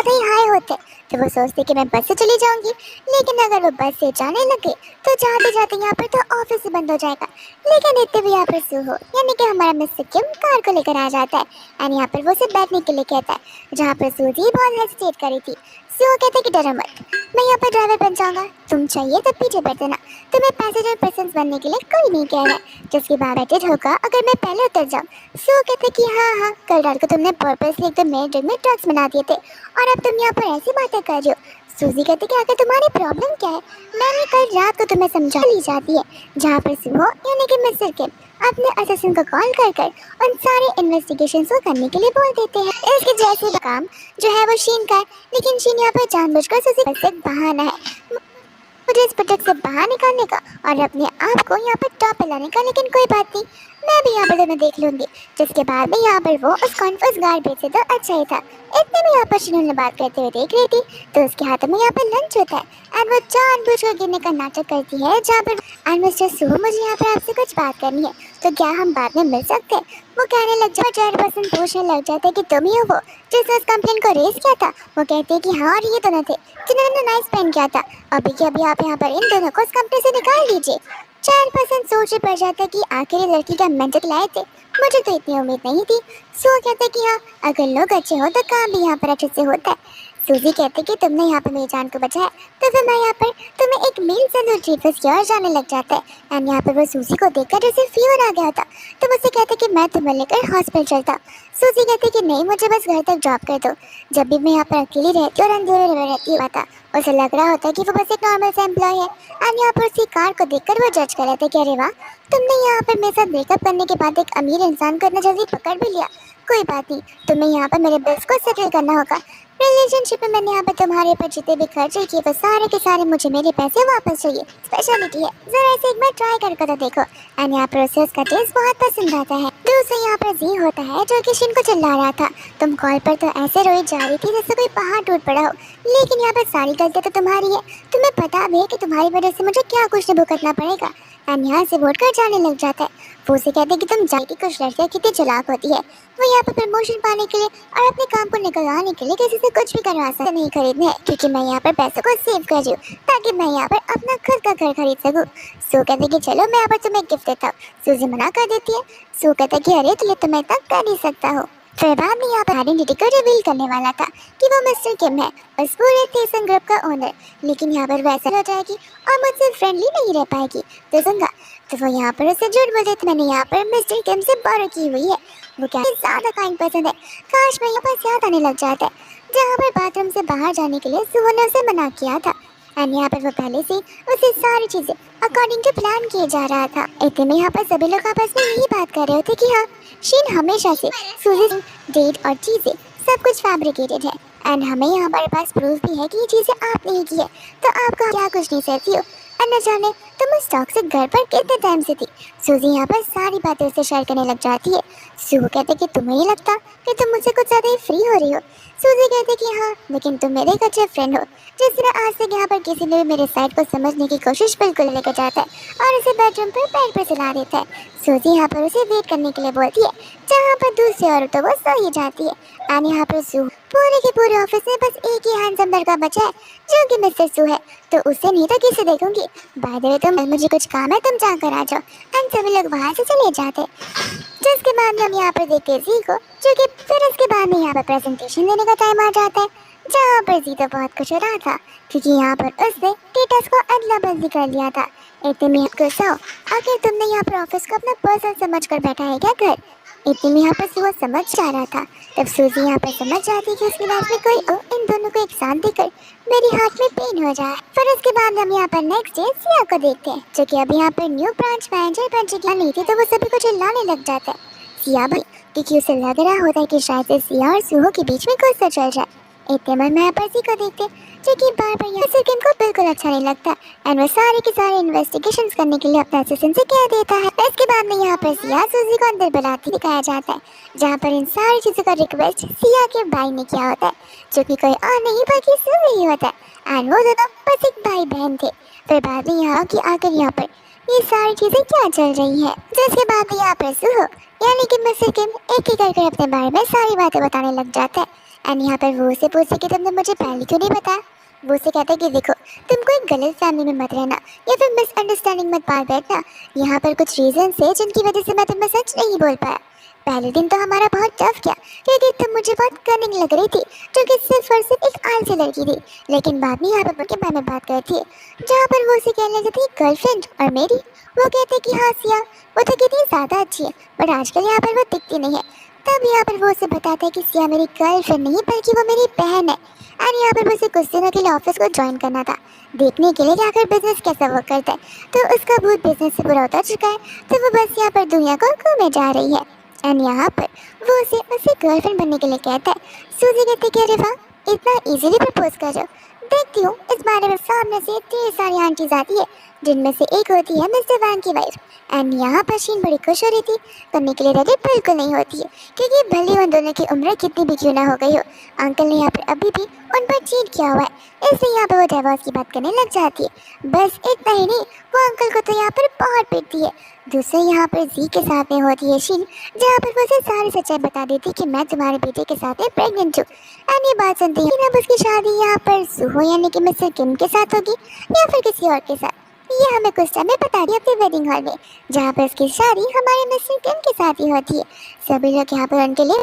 ज़्यादा ही हाई होते तो वो सोचते कि मैं बस से चली जाऊंगी, लेकिन अगर वो बस से जाने लगे तो जाते जाते यहाँ पर तो ऑफिस ही बंद हो जाएगा। लेकिन इतने भी यहाँ पर सुहो यानी कि हमारा मिस्टर किम कार को लेकर आ जाता है एंड यहाँ पर वो उसे बैठने के लिए कहता है, जहाँ पर सूजी बहुत हेजिटेट करी थी। सुहो कहते हैं कि डरो मत, मैं यहाँ पर ड्राइवर बन जाऊंगा, तुम चाहिए तो पीछे बैठ देना, तुम्हें पैसेंजर पर्सन बनने के लिए कोई नहीं कह रहा है, जिसकी बात बैठे होगा अगर मैं पहले उतर जाऊँ। सुहो कहते हैं कि हाँ हाँ, कल रात को तुमने पर्पसली एकदम मेरे ड्रिंक में ड्रग्स बना दिए थे और अब तुम यहाँ पर ऐसी बातें कर रही हो। सूजी कहती कि आखिर तुम्हारी प्रॉब्लम क्या है, मैंने कल रात को तुम्हें समझा ली जाती है, जहाँ पर सुहो यानी कि मिस्टर किम अपने असिस्टेंट को कॉल कर कर उन सारे इन्वेस्टिगेशन को करने के लिए बोल देते हैं। इसके जैसे काम जो है वो शीन का है, लेकिन शीन यहाँ पर जानबूझकर सूजी का बहाना है मुझे इस प्रोजेक्ट से बाहर निकालने का और अपने आप को यहाँ पर टॉप पे लाने का। लेकिन कोई बात नहीं, मैं भी यहाँ पर तुम्हें देख लूंगी। जिसके बाद में यहाँ पर वो उस कॉन्फ्रेंस गार्ड से तो अच्छा ही था। इतने में यहाँ पर शिनू ने बात करते हुए देख रही थी तो उसके हाथों में यहाँ पर लंच होता है एंड वो जानबूझकर गिरने का नाटक करती है, जहाँ पर एंड मिस्टर सुहो मुझे यहाँ पर आपसे कुछ बात करनी है, तो क्या हम बाद में मिल सकते हैं। वो कहने लग जाए, चार पर्सन पूछने लग जाता है कि तुम ही हो वो जिसने उस कंप्लेन को रेज किया था। वो कहते हैं कि हाँ और ये दोनों थे जिन्होंने नाइस पेन किया था, अभी के अभी आप यहाँ पर इन दोनों को उस कंपनी से निकाल दीजिए। चार पर्सन सोच पड़ जाता है कि आखिर ये लड़की का मेंटल लाए थे, मुझे तो इतनी उम्मीद नहीं थी। सो कहते कि हाँ अगर लोग अच्छे हो तो काम भी यहाँ पर अच्छे से होता है। सूजी कहते कि तुमने यहाँ पर मेरी जान को बचाया, तो फिर मैं यहाँ पर तुम्हें एक मील से ट्रीटमेंट की ओर जाने लग जाता है एंड यहाँ पर वो सूजी को देखकर जैसे फीवर आ गया था तो मुझसे कहते कि मैं तुम्हें लेकर हॉस्पिटल चलता। सूजी कहती कि नहीं, मुझे बस घर तक ड्रॉप कर दो। जब भी मैं यहाँ पर अकेली रहती और अंधेरे में रहती था उसे लग रहा होता है कि वो बस एक नॉर्मल सा एम्प्लॉय है एंड यहाँ पर उसकी कार को देखकर वो जज कर रहे थे कि अरे वाह, तुमने यहाँ पर मेरे साथ ब्रेकअप करने के बाद एक अमीर इंसान को इतना जल्दी पकड़ भी लिया। कोई बात नहीं, तुम्हें यहाँ पर मेरे बिल्स को सेटल करना होगा। रिलेशनशिप में मैंने यहाँ पर तुम्हारे ऊपर जितने भी खर्चे किए वो सारे के सारे मुझे मेरे पैसे वापस चाहिए। स्पेशलिटी है, जरा इसे एक बार ट्राई करके तो देखो। एंड यहाँ पर उसे उसका टेस्ट बहुत पसंद आता है। दूसरा यहाँ पर जी होता है जो कि शिन को चिल्ला रहा था, तुम कॉल पर तो ऐसे रोई जा रही थी जैसे कोई पहाड़ टूट पड़ा हो, लेकिन यहाँ पर सारी गलती तो तुम्हारी है। तुम्हें पता भी है कि तुम्हारी वजह से मुझे क्या कुछ भुगतना पड़ेगा। एंड यहाँ से वोट कर जाने लग जाता है। वो उसे कहते कि तुम जाएगी, कुछ लड़कियाँ कितनी चालाक होती है, वो यहाँ पर प्रमोशन पाने के लिए और अपने काम को निकलवाने के लिए किसी से कुछ भी करवा सकते नहीं खरीदने हैं, क्योंकि मैं यहाँ पर पैसों को सेव कर रही हूँ ताकि मैं यहाँ पर अपना खुद का घर खरीद सकूँ। सो कहते कि चलो मैं यहाँ पर तुम्हें गिफ्ट देता हूँ। सूजी मना कर देती है। सो कहते कि अरे तो मैं तक कर नहीं सकता हूँ। फिर बाद में यहाँ पर आइडेंटिटी को रिवील करने वाला था कि वो मिस्टर किम है, उस पूरे थेसन ग्रुप का ओनर, लेकिन यहाँ पर वैसा हो जाएगी और मुझसे फ्रेंडली नहीं रह पाएगी तो सुनगा। तो वो यहाँ पर उसे झूठ बोल देते, मैंने यहाँ पर मिस्टर किम से बारो की हुई है, वो क्या ज़्यादा काइंड पसंद है। काश मैं यहाँ पर याद आने लग जाता है जहाँ पर बाथरूम से बाहर जाने के लिए सुहो ने उसे मना किया था एंड यहाँ पर वो पहले से उसे सारी चीज़ें अकॉर्डिंग टू प्लान किए जा रहा था। इतने में यहाँ पर सभी लोग आपस में यही बात कर रहे होते कि हाँ शीन हमेशा से सूजी डेट और चीज़ें सब कुछ फैब्रिकेटेड है एंड हमें यहाँ पर पास प्रूफ भी है कि ये चीज़ें आप नहीं की है, तो आपका क्या कुछ नहीं सहती हो। न जाने तुम उस टॉक्सिक घर पर कितने टाइम से थी। सूजी यहाँ पर सारी बातें उससे शेयर करने लग जाती है। सूजी कहते कि तुम्हें नहीं लगता कि तुम मुझसे कुछ ज़्यादा ही फ्री हो रही हो। सूजी कहते कि हाँ, लेकिन तुम मेरे एक अच्छे फ्रेंड हो। जिस तरह आज तक यहाँ पर किसी ने भी मेरे साइड को समझने की कोशिश बिल्कुल लेकर जाता है और उसे बेडरूम पर बेड पर सुला देता है। सूजी यहाँ पर उसे वेट करने के लिए बोलती है, जहाँ पर दूसरी औरतों वो सो ही जाती है एंड यहाँ पर सू पूरे के पूरे ऑफिस में बस एक ही हैंडसम लड़का बचा है जो कि मिस्टर सू है, तो उससे नहीं तो किसे देखूंगी। बाय द वे तुम मुझे कुछ काम है, तुम जाकर आ जाओ। एंड सभी लोग वहाँ से चले जाते, जिसके बाद में हम यहाँ पर देखते हैं जी को, जो कि फिर उसके बाद में यहाँ पर प्रेजेंटेशन देने का टाइम आ जाता है, जहाँ पर जी तो बहुत खुश हो रहा था क्योंकि यहाँ पर उसने टीटस को अदला बदली कर लिया था। इतने में गुस्सा हो, आखिर तुमने यहाँ पर ऑफिस को अपना पर्सन समझ कर बैठा है क्या घर। इतने में यहाँ पर सुबह समझ जा रहा था, तब सूजी यहाँ पर समझ जाती कि उसकी लाइफ में कोई इन दोनों को एक साथ देकर मेरी हाथ में पेन हो जाए। फिर उसके बाद हम यहाँ पर नेक्स्ट डे सिया को देखते हैं, जो कि अभी यहाँ पर न्यू ब्रांच मैनेजर बन चुकी नहीं थी, तो वो सभी को चिल्लाने लग जाता है सिया भाई, क्योंकि उसे लग रहा होता है कि शायद से सिया और सुहो के बीच में कुछ तो चल जाए। इतने में मैं पर्सी को देखते जो कि बार बार यहाँ से को बिल्कुल अच्छा नहीं लगता एंड वो सारे के सारे इन्वेस्टिगेशंस करने के लिए अपने असिस्टेंट से कह देता है। इसके बाद में यहाँ पर सिया सूजी को अंदर बुलाती दिखाया जाता है, जहाँ पर इन सारी चीज़ों का रिक्वेस्ट सिया के भाई ने किया होता है, जो कि कोई और नहीं बल्कि सुन ही होता है एंड वो दोनों बस एक भाई बहन थे। फिर बाद में यहाँ की आकर यहाँ पर ये सारी चीज़ें क्या चल रही है, जिसके बाद यहाँ पर सुहो यानी कि मिस्टर किम एक ही करके अपने बारे में सारी बातें बताने लग जाता है। एंड यहाँ पर वो उसे पूछती कि तुमने मुझे पहले क्यों नहीं बताया। वो उसे कहता है कि देखो, तुम कोई गलत फैमिली में मत रहना या फिर मिसअंडरस्टैंडिंग मत पाल बैठना। यहाँ पर कुछ रीजन है जिनकी वजह से मैं तुम्हें सच नहीं बोल पाया। पहले दिन तो हमारा बहुत टफ गया क्योंकि तुम मुझे बहुत कनिंग लग रही थी, जो कि सिर्फ और सिर्फ एक आलसी लड़की थी। लेकिन बाद में यहाँ पर के बारे में बात करती है, जहाँ पर वो उसे कहने लगी थी गर्लफ्रेंड और मेरी। वो कहते कि हाँ सिया, वो तो कितनी ज़्यादा अच्छी है, बट आजकल यहाँ पर वो दिखती नहीं है। तब यहाँ पर वो उसे बताता है कि सिया मेरी गर्लफ्रेंड नहीं बल्कि वो मेरी बहन है। और यहाँ पर उसे कुछ दिनों के लिए ऑफिस को ज्वाइन करना था, देखने के लिए कि आखिर बिजनेस कैसा वर्क करता है। तो उसका भूत बिजनेस से पूरा उतर चुका है, तो वो बस यहाँ पर दुनिया को घूमे जा रही है। एंड यहाँ पर वो उसे गर्लफ्रेंड बनने के लिए कहता है। सूजी कहती है कि अरे वाह, इतना इजीली प्रपोज कर रहे हो। देखती हूँ इस बारे में सामने से ढेर सारी आंटीज आती है, जिनमें से एक होती है मिस्टर वैन की वाइफ। एंड यहाँ पर शीन बड़ी खुश हो रही थी, करने के लिए रेडी बिल्कुल नहीं होती है, क्योंकि भले उन दोनों की उम्र कितनी भी क्यों ना हो गई हो, अंकल ने यहाँ पर अभी भी उन पर चीट किया हुआ है। इसलिए यहाँ पर वो डिवोर्स की बात करने लग जाती है। बस इतना ही नहीं, वो अंकल को तो यहाँ पर बहुत पीटती है। दूसरे यहाँ पर जी के साथ में होती है शीन, जहाँ पर वो उसे सारी सच्चाई बता देती कि मैं तुम्हारे बेटे के साथ में प्रेग्नेंट हूँ। एंड ये बात सुनते ही अब उसकी शादी यहाँ पर सुहो यानी कि मिस्टर किम के साथ होगी या फिर किसी और के साथ, ये हमें कुछ टाइम में बता दी अपने वेडिंग हॉल में, जहाँ पर उसकी शादी हमारे मिस्टर किम के साथ ही होती है। सभी लोग यहाँ पर उनके लिए